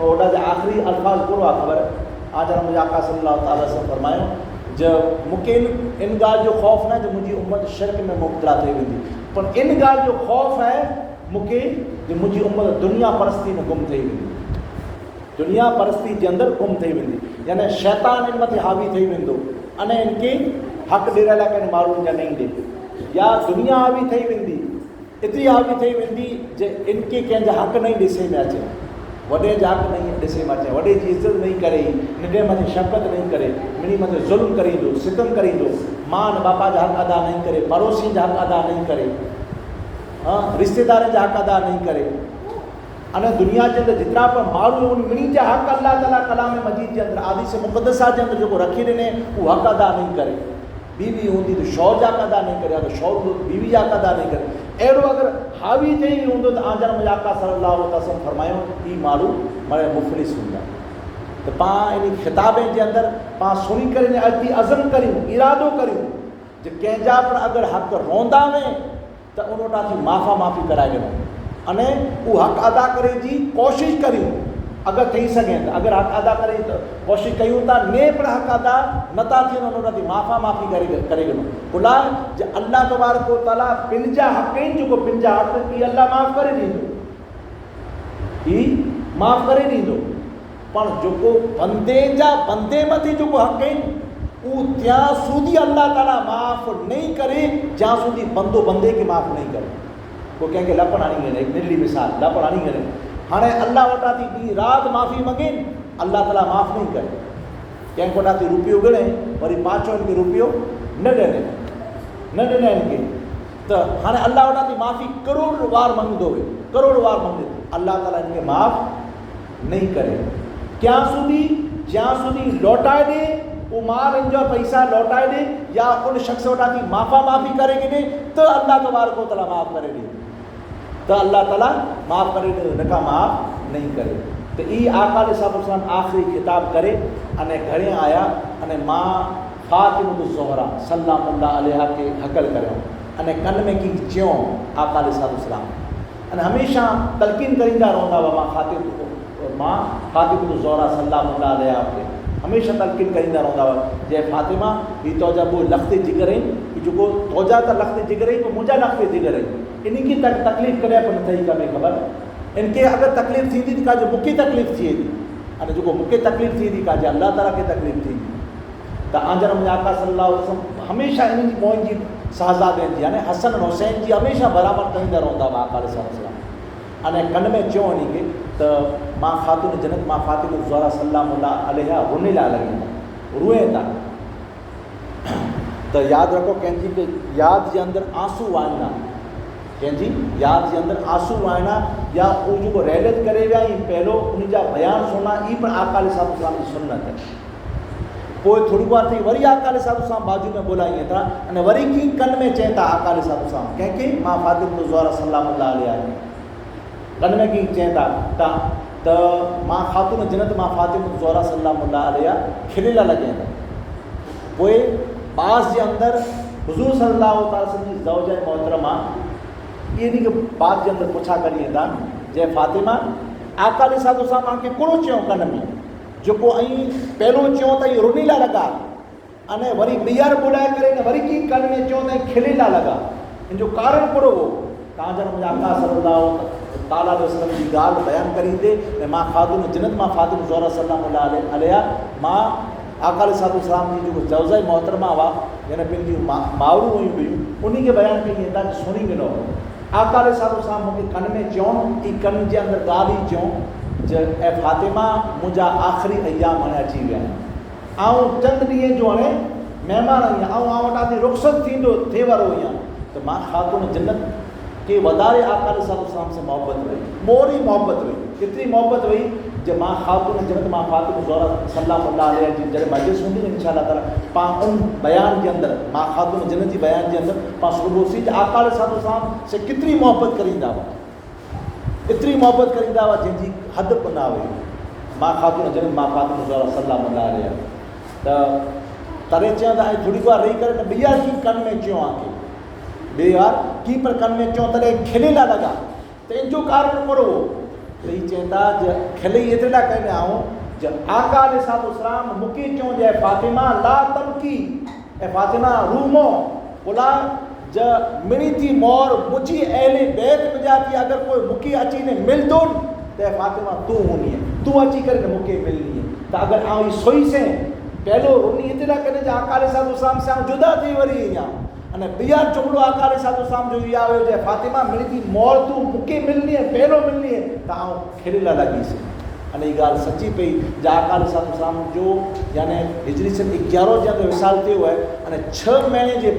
ओॾा जे आख़िरी अल्फाज़ कहिड़ो आहे ख़बर? आजम मुंहिंजा आका सल्लल्लाहु अलैहि वसल्लम फरमायो जो मूंखे इन ॻाल्हि जो ख़ौफ़ न जो मुंहिंजी उम्मत शिरक में मुब्तला थी वेंदी, पर इन ॻाल्हि जो ख़ौफ़ है मूंखे जो मुंहिंजी उम्मत दुनिया परस्ती में गुम थी वेंदी, दुनिया परस्ती जे अंदरि गुम थी वेंदी, यानी शैतान इन मथे हावी थी वेंदो अने इनके हक़ ॾियण लाइ कंहिं माण्हुनि जा न ईंदे, या दुनिया हावी थी वेंदी, एतिरी हावी थी वेंदी जे इनके कंहिंजा हक़ नहीं ॾिसे में अचे, वॾे जा हक़ नहीं ॾिसे में अचे, वॾे जी इज़त नहीं करे, नंढे मथे शफ़क़त नहीं करे, मिनी मथे ज़ुल्म करींदो, सितम करींदो, मां न बापा जा हक़ अदा नहीं करे, पड़ोसी जा हक़ अदा नहीं करे, रिश्तेदारनि जा हक़ अदा नहीं करे। अने दुनिया के अंदर जितना पर माण्हू उन मिनी जा हक़ अल्लाह ताला कलाम मजीद के अंदर आदिस मुक़द्दसा के अंदर जो रखी ॾिने वो हक़ अदा नहीं करे। बीवी होंदी तो शौहर जा हक़ अदा नहीं करे, अगर शौहर हो तो बीवी जा हक़ अदा नहीं करे। अहिड़ो अगर हावी थी हूंदो त आजम मुंहिंजा आका सल्लल्लाहु अलैहि वसल्लम फरमायो ई माण्हू माना मुफ़लिस हूंदा। तो पाण इन खिताबे के अंदर पाण सुनी करे अति अज़म करियूं, इरादो करियूं जे कंहिंजा पण अगर हक़ रोंदा में तो उन वटां थी माफ़ी कराए ॾियूं अने वो हक़ अदा करे जी कोशिश करियूं, अगर थी सघे तो अगर हक़ अदा करे तो कोशिश कयूं था, ने पण हक़ अदा नथा थियनि उन वटां थी माफ़ी करे ॾियूं। बुला जे अल्लाह तबारक व तआला पिन जा हक़ आहिनि, जेको पिन जा हक़ ई अल्लाह माफ़ करे ॾींदो, ई माफ़ करे ॾींदो, पर जेको बंदे मथे जेको हक़ आहिनि वो त्यां सूदी अल्लाह ताला माफ़ नहीं करे ज्यां सूदी बंदो बंदे के माफ़ नहीं करे। को कंहिंखे लपण हणी वञे, एक निरली मिसाल लपण हणी वञे, हाणे अल्लाह वटां थी ॾींहुं राति माफ़ी मङे, अल्लाह ताला माफ़ नहीं करे। कंहिं वटां थी रुपयो ॻणे वरी पाछो इनखे रुपयो न ॾिने इनखे, त हाणे अल्लाह वटां थी माफ़ी करोड़ वार मंगदो हुए, करोड़ वार मंगदो, अल्लाह ताला इनखे माफ़ नहीं करे। ज्यां सूदी लौटाए ॾे वो माल इन जो पैसा लौटाए दे या उन शख्स वटां थी माफ़ी करे ॾे तो अल्लाह तबारक व तआला माफ़ करे ॾे, तो अल्लाह ताला माफ़ करे ॾे, उनका माफ़ नहीं करे। तो ई आका अलैहिस्सलाम आखिरी खिताब करे अने घणे आया अने मां फातिमा ज़ोहरा सल्लल्लाहु अलैहा के हकल करियो अने कन में की चयो आका अलैहिस्सलाम अने हमेशा तलकीन करींदा रहंदा हुआ। मां फातिमा ज़ोहरा सल्लल्लाहु अलैहा के हमेशा तलकीन करींदा रहंदा हुआ, जय फातिमा ही तोजा वो लख़्ते जिगर आहिनि जेको तोजा त लख़्ते जिगर आहिनि, पोइ मुंहिंजा लख़्ते जिगर आहिनि, इनकी तकलीफ़ कॾहिं बि न थी कॾहिं ख़बर, इनके अगर तकलीफ़ थींदी त काजे मूंखे तकलीफ़ थिए थी, अने जेको मूंखे तकलीफ़ थी थी काजे अल्लाह ताला खे तकलीफ़ थी थी। त आजर मुंहिंजा आका सल्लल्लाहु अलैहि वसल्लम हमेशा इन जी मौज जी शहज़ादनि जी यानी हसन हुसैन जी हमेशा बराबरि कंदा रहंदा हुआ आका अलैहिस्सलाम। अने कन में चयो इनखे त मां ख़ातून जन्नत मां फातिमा ज़ोहरा सल्लल्लाहु अलैहा रोने ला लॻी, रोए था। तो याद रखो कंहिंजी याद के अंदर आंसू आना, कंहिंजी याद के अंदर आंसू आना या वो जो रहलत करे विया पहलो उनजा बयान सुनना ई पण आका अलैहिस्सलाम की सुन्नत है। पोइ थोड़ी बार थी वरी आका अलैहिस्सलाम बाजू में बोलाइए था अने वरी की कन में चए था आका अलैहिस्सलाम कंहिंखे मां फातिमा ज़ोहरा सल्लल्लाहु अलैहा कन में की चए था त मां ख़ातून जन्नत मां फातिमा ज़ोहरा सल्लल्लाहु अलैहा खिले ला लॻे था। पोइ बाज़ जे अंदर हुज़ूर सल्लल्लाहु अलैहि वसल्लम जी ज़ौजा मोहतरमा इन बात के अंदर पुछा करिए था जय फातिमा आका अलैहिस्सलाम आके कोड़ो चयो कन में जेको पहलो चयो त रुनी ला लॻा अने वरी ॿीहर ॿुधाए करे वरी की कन में चयो त खिले ला लॻा, इन जो कारण कहिड़ो हो? तव्हांजा मुंहिंजा आका सल्लल्लाहु अलैहि वसल्लम जी ॻाल्हि बयानु करींदे मां ख़ातून जन्नत मां फातिमा ज़ोहरा सल्लल्लाहु अलैहा मां आका अलैहिस्सलाम जी जो ज़ौजा मोहतरमा हुआ यानी पंहिंजी मावरूं हुयूं उन्हीं के बयानु कई था सुनी ॾिनो। आका अलैहिस्सलाम मूंखे कन में चयो ई कन जे अंदर ॻाल्हि ई चयो ज ऐं फातिमा मुंहिंजा आख़िरी अयाम हाणे अची विया आहिनि, ऐं चंद ॾींहं जो हाणे महिमान आहियां ऐं वटां रुख़्सत थिए वारो आहियां, त मां ख़ातून जन्नत कि वधारे आका सलाम से मोहब्बत वही, मोरी मोहब्बत वही, केतिरी मोहब्बत वही जो मां ख़ातून जन्नत मां फ़ातिमा ज़हरा सल्लल्लाहु अलैहि वसल्लम जी जॾहिं मजलिस हूंदी न इंशाअल्लाह ताला पाण उन बयान जे अंदरि मां ख़ातून जन्नत जी बयान जे अंदरि पाण सुबुह आका सलाम से केतिरी मोहब्बत करींदा हुआ, एतिरी मोहब्बत करींदा हुआ जंहिंजी हद बि न हुई। मां ख़ातून जन्नत मां फ़ातिमा ज़हरा सल्लल्लाहु अलैहि वसल्लम त तॾहिं चवंदा ऐं थोरी बार रही करे न ॿिया की कन में चयो आहे कि ॿिए यार की पर कन में चयो तॾहिं खिलेला लॻा त इन जो कारण कहिड़ो हो त हीअ चवंदा जो खिले एतिरे लाइ कंदा आहियूं जो आका अलैहिस्सलाम मूंखे चयो जे फ़ातिमा ला तबकी ऐं फ़ातिमा रूमो बोला ज मिणी थी मोर मुंहिंजी अहले बैत मिजाती अगरि कोई मूंखे अची ने मिलंदो त फ़ातिमा तूं हूंदी तूं अची करे न मूंखे मिलणी त अगरि आउं ई सोई से पहलो रुनी एतिरे लाइ करे जो आका अलैहिस्सलाम सां जुदा थी वरी अञा अने ॿिया जुमिलो आका अलैहिस्सलाम जो इहा हुयो जे फ़ातिमा मिली थी मोर तूं मूंखे मिलणी आहे पहिरियों मिलणी आहे त आउं खिलियल लॻीसि। अने हीअ ॻाल्हि सची पई जो आका अलैहिस्सलाम जो यानी हिजरी सन 11 जे अंदरि विसाल थियो आहे अने 6 महीने जे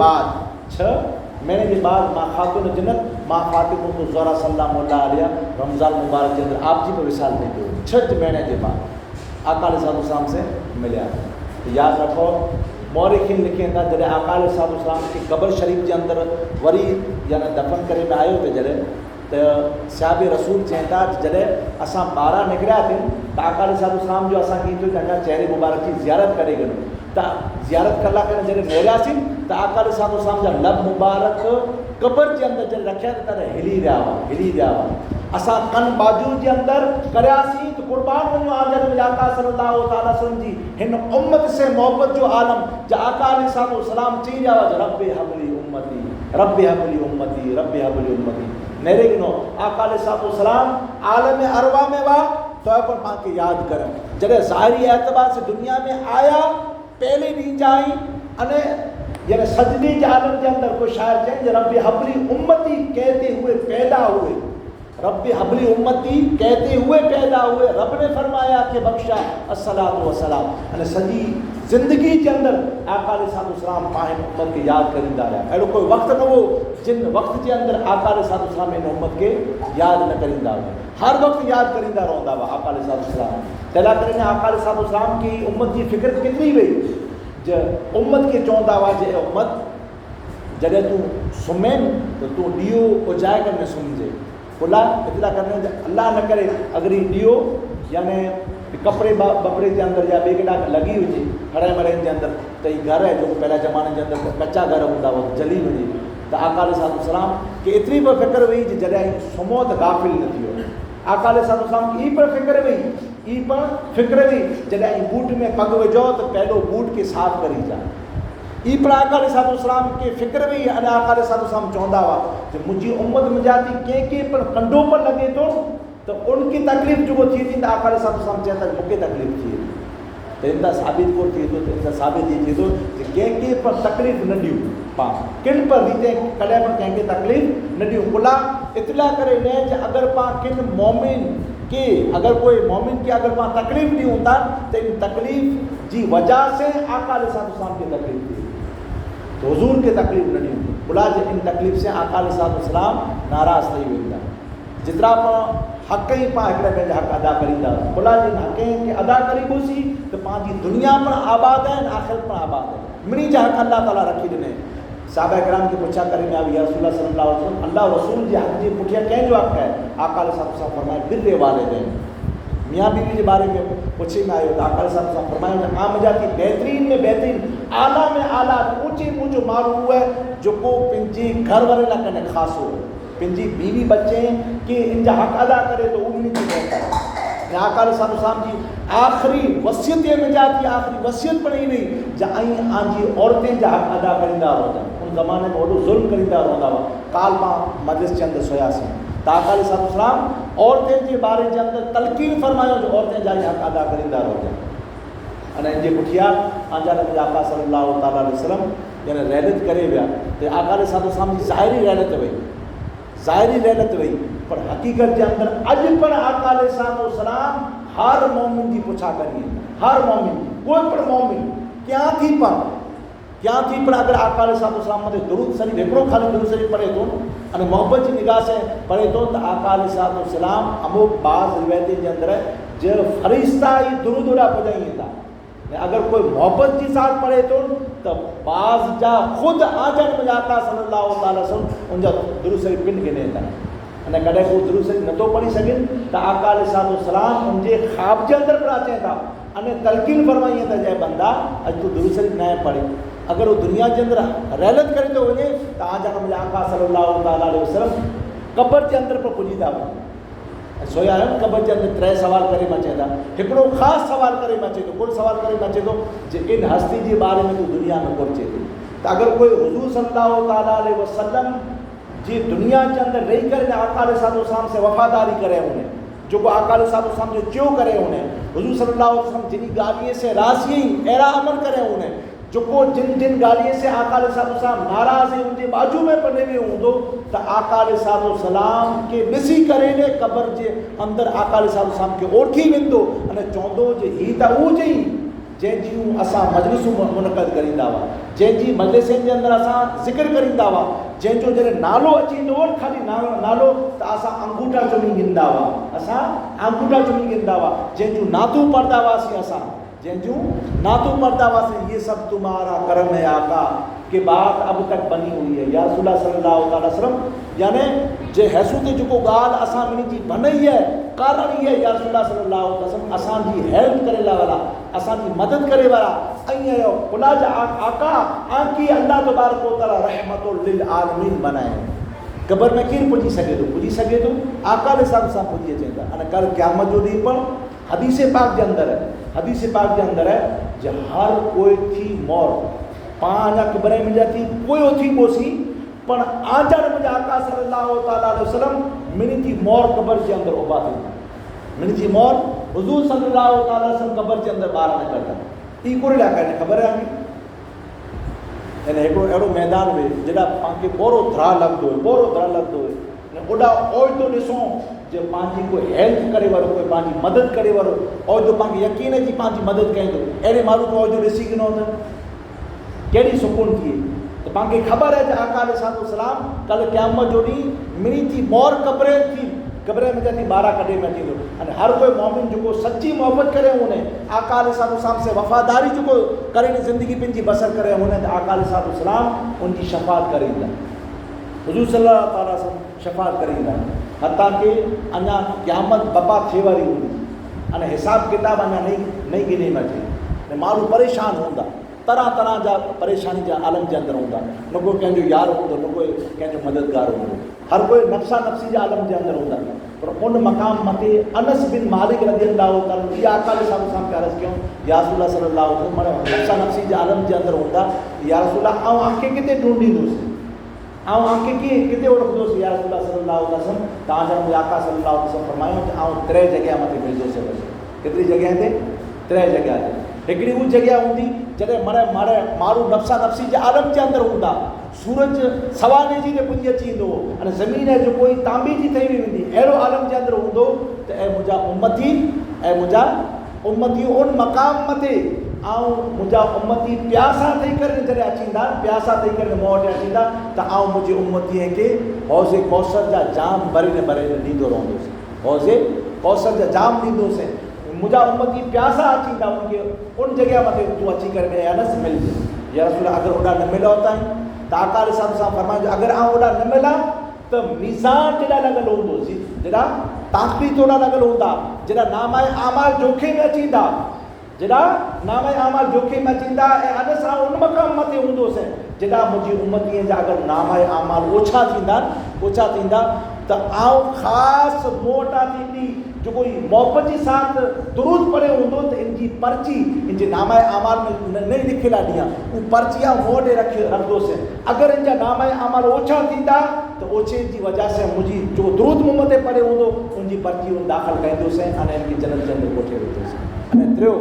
बाद मां ख़ातून जन्नत मां फ़ातिमा ज़हरा सल्लल्लाहु अलैहि रमज़ान मुबारक जे अंदरि आप जी पर विसाल थी पियो 6 महीने के बाद आका अलैहिस्सलाम से मिलिया। यादि रखो मौरिखिन लिखनि था जॾहिं आका अलैहिस्सलाम खे क़ब्र शरीफ़ जे अंदरि वरी यानी दफ़न करे में आयो त जॾहिं त साहिब रसूल चवनि था जॾहिं असां ॿाहिरां निकिरियासीं त आका अलैहिस्सलाम जो असांखे ईंदो त चहिरे मुबारक जी ज़ियारत करे गॾु त ज़ियारत कला करे जॾहिं नेरियासीं त आका अलैहिस्सलाम जा लब मुबारक क़ब्र जे अंदरि जॾहिं रखिया त हिली रहिया हुआ असां कन बाजू जे अंदरि करियासीं त क़ुर्बान वञो आजर आका सल्लल्लाहु अलैहि वसल्लम जी हिन उम्मत से मोहब्बत जो आलम जो आका अलैहिस्सलाम चई रहिया हुआ रब्बे हबली उम्मती नेरे गिनो आका अलैहिस्सलाम आलम अरवा में हुआ तो पर पाण खे यादि कर जॾहिं ज़ाहिरी एतबार से दुनिया में आया पहले ॾींहुं जा ई अने यानी सजदी जे आलम जे अंदरि कोई शाइर चवनि रब्बे हबली उम्मती कहते हुए पैदा हुए रब्बे हबली उम्मती कहते हुए पैदा हुए रब ने फरमाया कि बख्शा अस्सलातु वस्सलाम अने सॼी ज़िंदगी जे अंदरि आका अलैहिस्सलाम पंहिंजी उम्मत खे यादि करींदा रहिया। अहिड़ो कोई वक़्तु न हो जिन वक़्त जे अंदरि आका अलैहिस्सलाम हिन उम्मत खे यादि न करींदा हुआ, हर वक़्तु यादि करींदा रहंदा हुआ आका अलैहिस्सलाम। तंहिं करे आका अलैहिस्सलाम की उम्मत जी फ़िक्र केतिरी वई जो उम्मत खे चवंदा हुआ जे उम्मत जॾहिं तूं सुम्हें त तूं ॾीओ उजाए करे न सुम्हिजे खुला इतला करने अल्लाह न करे अगर ये ॾियो यानी कपिड़े बपड़े के अंदर या ॿिए केॾा लॻी हुजे हड़े मरे के अंदर तो ये घर है जो पहला ज़माने के अंदर कच्चा घर हूंदा हुआ जली वञे तो आका अलैहिस्सलाम के एतिरी पर फिक्र हुई जॾहिं सुम्हो त गाफ़िल न थियो। आका अलैहिस्सलाम ई पर फिक्र हुई जॾहिं बूट में पग विझो तो पहलो बूट के साफ़ करी जा ई पर आका अलैहिस्सलाम के फिक्र हुई अने आका अलैहिस्सलाम चवंदा हुआ कि मुंहिंजी उम्मत मुंहिंजाती कंहिंखे पर कंडो पर लॻे थो तो उनकी तकलीफ़ जो थी थी आका अलैहिस्सलाम चए त मूंखे तकलीफ़ थिए तो इनका साबित को थिए थो तो इनका साबित ये थिए थो कि कंहिंखे पर तकलीफ़ न ॾियूं पाण किन पर रीते कॾहिं पर कंहिंखे तकलीफ़ न ॾियूं कुला इतला करे न अगरि पाण किन मोमिन के अगर कोई मोमिन के अगर पाण तकलीफ़ ॾियूं था तो इन तकलीफ़ जी वजह से आका अलैहिस्सलाम खे तकलीफ़ थी तो हुजूर के तकलीफ़ न ॾियूं बुला जे इन तकलीफ़ से आका अलैहिस्सलाम नाराज़ थी वेंदा जेतिरा पाण हक़ ई पाण हिकिड़े पंहिंजा हक़ अदा करींदा बुला जिन हक़ खे अदा करी घुसी तो पंहिंजी दुनिया पण आबाद है आख़िरत पण आबाद है मिनी जा हक़ अल्लाह ताला रखी ॾिने। साहबा किराम खे पुछा करे में या रसूल सल्लल्लाहु अलैहि वसल्लम अल्लाह रसूल जे हक़ जे पुठियां कंहिंजो हक़ है आका अलैहिस्सलाम फरमाए बिर्रे वालिदैन मियाँ बीवी के बारे में पूछे में आयो तो आका अलैहिस्सलाम फरमायो आम जाती बेहतरीन में बेहतरीन आला में आला ऊंचे ऊंचो माण्हू उहो आहे जेको पंहिंजे घर वारे लाइ कॾहिं ख़ासि हो पंहिंजी बीवी बच्चे के इन जा हक़ अदा करे तो उन की बेहतर है। आका अलैहिस्सलाम जी आख़िरी वसियत में जाती आख़िरी वसियत पड़ी हुई जहाँ आंजी औरतें जा हक़ अदा करींदा रहंदा उन ज़माने में वॾो ज़ुल्म करींदा रहंदा हुआ काल पाण मजलिस जे अंदरि सोयासीं तो आका अलैहिस्सलाम औरतें के बारे के अंदर तलकीन फरमायो जो औरतें जा हक़ अदा करींदा रहंदा अने इन जे पुठियां आंजा नबी आका सल्लल्लाहु अलैहि वसल्लम यानी रहनत करे विया तो आका अलैहिस्सलाम जी ज़ाहिरी रहनत हुई पर हकीकत के अंदर अज पर आका अलैहिस्सलाम हर मोमिन की पुछा करिए हर मोमिन कोई पर मोमिन क्या थी पर क्या थी पर अगर आका अलैहिस्सलाम मथे दुरूद शरीफ हिकिड़ो खाली दुरूद शरीफ पढ़े थो अने मोहब्बत जी निगाह से पढ़े थो त आका अलैहिस्सलाम अमुक बाज़ रिवायतुनि जे अंदरि जे फरिश्ता ई दुरूद ओॾा पुॼाई वेंदा। अगर कोई मोहब्बत जी साथ पढ़े तो बाज़ जा ख़ुद आजन में आका सल्लल्लाहु अलैहि वसल्लम उनजा दुरूद शरीफ पिन गिने था अने कॾहिं को दुरूद शरीफ नथो पढ़ी सघे त आका अलैहिस्सलाम उनजे ख़्वाब जे अंदरि पिया अचनि था अने तलकीन फरमाई त जंहिं बंदा अॼु तूं दुरूद शरीफ न पढ़े अगर वो दुनिया के अंदर रहलत करे तो वञे त आजन में आका सल्लल्लाहु अलैहि वसल्लम कब्र जे अंदरि पर पुॼी था वञनि। सोया आहिनि कब्र जे अंदरि 3 सवाल करे मां चवंदा हिकिड़ो ख़ासि सवाल करे मां चए थो कुल सवाल करे मां चए थो जे इन हस्ती जे बारे में तूं दुनिया में कोन चए थो त अगर कोई हुज़ूर सल्लल्लाहु अलैहि वसल्लम जी दुनिया के अंदर रही करे आका अलैहिस्सलाम से वफ़ादारी करे उन्हें जो आका अलैहिस्सलाम जो क्यों करे उन्हें हुज़ूर सल्लल्लाहु अलैहि वसल्लम जिन गालिए से राज़ी अहिड़ा अमल करे उन्हें जो को जिन जिन गालिए से आका अलैहिस्सलाम नाराज़ है उनके बाजू में पने में हूंदो त आका अलैहिस्सलाम के ॾिसी करे ने कब्र जे अंदर आका अलैहिस्सलाम के ओळखी वेंदो अने चवंदो जे ही त उहो चई जंहिंजियूं असां मजलिसूं मुनक़द करींदा हुआ जंहिंजी मजलिसनि जे अंदरि असां ज़िक्र करींदा हुआ जंहिंजो जॾहिं नालो अची वेंदो हो खाली नालो त असां अंगूठा चुमी गिनदा हुआ असां अंगूठा चुमी गिनदा हुआ जंहिंजूं नातूं पढ़ंदा हुआसीं असां जंहिंजूं नातूं पढ़ंदा हुआसीं ये सब तुम्हारा करम है आका के बात अब तक बनी हुई है या रसूल सल्लल्लाहु अलैहि वसल्लम यानी जे हैसू ते जेको ॻाल्हि असां ॿिन्ही जी बनई है कारण इहा या रसूल सल्लल्लाहु अलैहि वसल्लम असांजी हेल्प करे वारा असांजी मदद करे वारा ऐं खुदा जा आका आकी अल्लाह तबारक व तआला रहमतुल लिल आलमीन बनाए कब्र में केरु पुॼी सघे थो आका जे सां पुॼी अचे था अने कल क़यामत जो ॾींहुं पण हदीस पाक जे अंदर है जे हर कोई थी मौत पांजा कब्र में जा थी कोई थी पोसी पण आजर मुझे आका सल्लल्लाहु अलैहि वसल्लम मिनी थी मौर कब्र के अंदर उबा थी मिनी थी मौर हुजूर सल्लल्लाहु अलैहि वसल्लम कब्र के अंदर बाहर न करता ई कोई इलाका ने खबर है इन एड़ो एड़ो मैदान में जड़ा पाके बोरो धरा लगदो है ओडा ओय तो दिसो जे पांजी कोई हेल्प करे वारो कोई पांजी मदद करे वारो और जो पांजी यकीन जी पांजी मदद कइंदो एरे मारू तो जो ॾिसी गिनो त केड़ी सुकून थी तो पांखे खबर है जे आका अलैहिस्सलाम कल क़यामत जो ॾींहुं मिनी थी मौर कब्र में जाती 12 कॾे में थींदो अने हर कोई मोमिन जो सच्ची मोहब्बत करे उन्हें आका अलैहिस्सलाम से वफादारी जो करे ज़िंदगी पंहिंजी बसर करे उन्हें आका अलैहिस्सलाम उनकी शफ़ाअत करींदा हुजूर सल्लल्लाहु अलैहि वसल्लम शफ़ाअत करींदा हता के अञा क़यामत बपा थिए वारी हूंदी अने हिसाब किताब अञा नहीं गिने में अचे माण्हू परेशान हूंदा तरह तरह जा परेशानी जा आलम के अंदर होंदा न कोई कंहिंजो यार होंदो न कोई कंहिंजो मददगार होंदो हर कोई नफ़्सा नफ़्सी जा आलम के अंदर होंदा पर उन मक़ाम मते अनस बिन मालिक रज़ियल्लाहु ताला या आका अलैहिस्सलाम के अर्ज़ कयूं या रसूल सल्लल्लाहु अलैहि वसल्लम नफ़्सा नफ़्सी जा आलम के अंदर होंदा या रसूल आऊं आंखे किथे ढूंढींदुसि आऊं आंखे किथे ओळखदुसि या रसूल सल्लल्लाहु अलैहि वसल्लम तव्हांजा आका सल्लल्लाहु अलैहि वसल्लम फरमायो त आऊं 3 जगह मते मिलंदुसि केतिरी जगह ते 3 जगह ते हिकिड़ी उहा जगह हूंदी जॾहिं माण्हू नफ़्सा नफ़्सी जे आलम जे अंदरि हूंदा सूरज सवाने जी ते पुॼी अची वेंदो अने ज़मीन जो कोई तांबी जी ठही वेंदी अहिड़ो आलम जे अंदरि हूंदो त ऐं मुंहिंजा उम्मती उन मक़ाम मथे ऐं मुंहिंजा उम्मती प्यासा थी करे जॾहिं अचींदा प्यासा थी करे मूं वटि अचींदा त आउं मुंहिंजे उम्मतीअ खे हौज़ कौसर जा जाम भरे ॾींदो रहंदुसि हौज़ कौसर जा जाम ॾींदोसि मुझा उम्मती प्यासा अचींदा उनके उन जगह मथे तू अची करे अनस मिल या रसूल अगर ओडा न मिला होता है तो आका अलैहिस्सलाम फरमायो अगर आ ओडा न मिला तो मीज़ान जेड़ा लगल होंदो जेड़ा ताकती तोड़ा लगल होंदा जेड़ा नामाए आमाल जोखे में अचींदा जेड़ा नामाए आमाल जोखे में अचींदा ए अनस उन मक़ाम मथे होंदो से जेड़ा मुझी उम्मती जा अगर नामाए आमाल ओछा थींदा तो आऊं ख़ास मोटा थींदी जो कोई मोहब्बत के साथ दुरूद पढ़े होंदो तो इनकी पर्ची इनके नामाए आमाल में नहीं लिखियलु आहे ॾियां उहा पर्ची मोटे रखदोसि अगर इनजा नामाए आमाल ओछा थींदा तो ओछे की वजह से मुझी जो दुरूद मुंह ते पढ़े होंदो उनकी पर्ची उन दाख़िल कंदोसि अने इनकी जन्नत जे अंदरि कोठे वेंदोसि अने टियों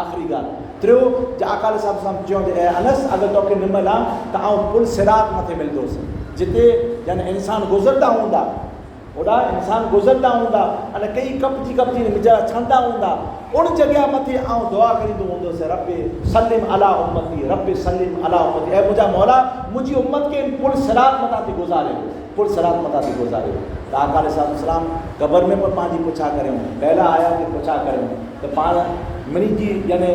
आख़िरी ॻाल्हि जे आका अलैहिस्सलाम चयो जे अनस अगर तोखे न मिला तो आउं पुल सिरात मथे मिलंदुसि जिते यानी इंसान गुज़रदा हूंदा ओड़ा इंसान गुज़रदा हूंदा अने कई कपजी वीचारा छंदा हूंदा उन जगह मथे आउं दुआ करींदो हूंदुसि, रब्बे सल्लिम अला उम्मती, रब्बे सल्लिम अला उम्मती, ऐं मुंहिंजा मौला मुंहिंजी उम्मत खे पुल सिरात मथां थी गुज़ारे, पुल सिरात मथां थी गुज़ारे। त आका अलैहिस्सलाम क़बर में पर पंहिंजी पुछा करियूं, ॿैला आया कि पुछा करियूं त पाण मिनी जी यानी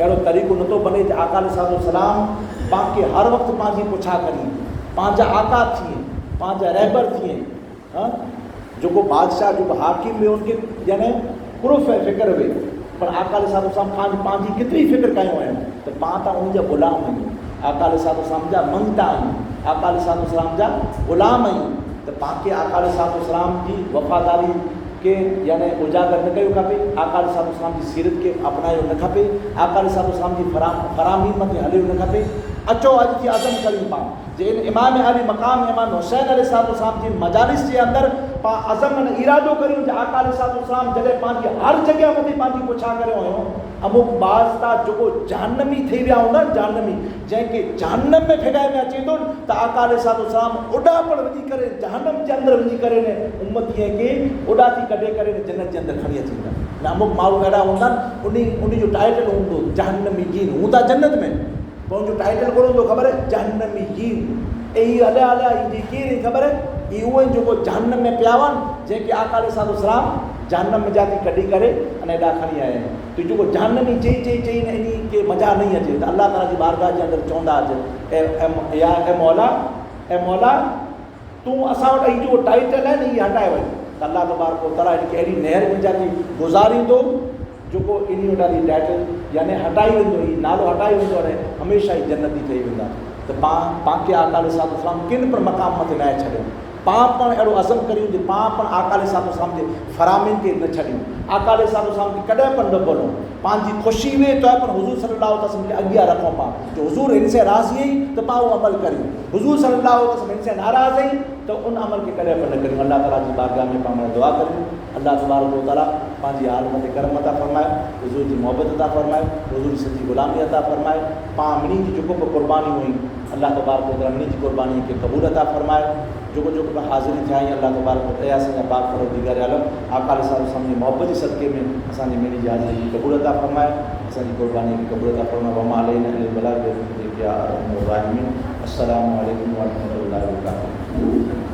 अहिड़ो तरीक़ो नथो बने त आका अलैहिस्सलाम पाण खे हर वक़्तु पंहिंजी पुछा करी, पंहिंजा आका थिए, पंहिंजा रहबर थिए। जेको बादशाह जेको हाकिम हुयो उनखे यानी पूरो फ़िक्र हुई, पर आका अलैहिस्सलाम पंहिंजी केतिरी फ़िक्र कयूं आहिनि त पाण त उनजा ग़ुलाम आहियूं, आका अलैहिस्सलाम जा मंगता आहियूं, आका अलैहिस्सलाम जा ग़ुलाम आहियूं। त पाण खे आका अलैहिस्सलाम जी वफ़ादारी के यानी उजागर न कयो खपे, आका अलैहिस्सलाम जी सीरत खे अपनायो न खपे, आका अलैहिस्सलाम जी फरामी मथे हलियो न खपे। अचो अॼु जी अज़म करियूं पाण जे इमाम अली मक़ाम इमाम हुसैन अलैहिस्सलाम जी मजालिस जे अंदरि पाण अज़म न इरादो करियूं त आका अलैहिस्सलाम जॾहिं पंहिंजी हर जॻह मथे पंहिंजी पुछा करियो हुयो। अमुक बाज़ था जेको जहन्नमी थी विया हूंदा, जहन्नमी जंहिंखे जहन्नम में फिगाए में अचे थो त आका अलैहिस्सलाम उॾापड़ वञी करे जहन्नम जे अंदरि वञी करे न उम्मतीअ खे उॾा थी कढे करे जन्नत जे अंदरि खणी अची वेंदा। न अमुक माण्हू अहिड़ा हूंदा आहिनि उन जो टाइटल हूंदो जहन्नमी जीन, हूंदा जन्नत में, पर उनजो टाइटल कोन हूंदो ख़बर आहे जहन्नमी जीन। ऐं हीअ हलिया हलिया हीअ केरु ख़बर आहे, इहे उहे जेको जहन्नम में पिया हुआ जंहिंखे आका अलैहिस्सलाम जहन्नम में जा थी कढी करे अने हेॾा खणी आया आहिनि। त जेको जहन्नमी चई न इन खे मज़ा न अचे त अलाह ताला जी बारगाह जे अंदरि चवंदा ऐं मौला तूं असां वटि हीअ जेको टाइटल आहे न इहा हटाए वञ। त अलाह तबारक व तआला हिनखे अहिड़ी नहर मुंहिंजा थी गुज़ारींदो जेको इन वटां जी टाइटल यानी हटाई वेंदो, हीउ नालो हटाई वेंदो अने हमेशह ई जन्नती ठही वेंदा। त पाण खे आका अलैहिस्सलाम किन पर मक़ाम मथे न छॾियो, पाण पण अहिड़ो अज़म करियूं जे पाण पण आका अलैहिस्सलाम जे फरामिन खे न छॾियूं, आका अलैहिस्सलाम खे कॾहिं पण न भुलूं। पंहिंजी ख़ुशी में तो पण हुज़ूर सल्लल्लाहु अलैहि वसल्लम खे अॻियां रखूं पाण जो हुज़ूर हिन से राज़ी आई त पाण उहो अमल करियूं, हुज़ूर सल्लल्लाहु अलैहि वसल्लम हिन से नाराज़ आई त उन अमल खे कॾहिं पण न करियूं। अल्लाह ताला जी बारगाह में पाण दुआ करियूं, अल्लाह तबारक व तआला पंहिंजी आलम ते करम अता फरमाए, हुज़ूर जी मोहबत अता फरमाए, हुज़ूर जी सॼी ग़ुलामी अता फरमाए। पाण मिनी जी जेको बि क़ुर्बानी हुई अल्लाह तबारक व तआला मिनी जी क़ुर्बानी खे क़बूल अता फरमाए। जेको बि हाज़िरी थिया आहिनि अल्लाह तबारक व तआला असांजा पाक परवरदिगार आलम आका अलैहिस्सलाम जी मोहबत जे सदक़े में असांजी मिनी जी हाज़िरी खे क़बूल अता फरमाए, असांजी क़ुर्बानी खे क़बूल अता फरमाए। वमा अलैना इल्लल बलाग। अस्सलामु अलैकुम व रहमतुल्लाहि व बरकातहू।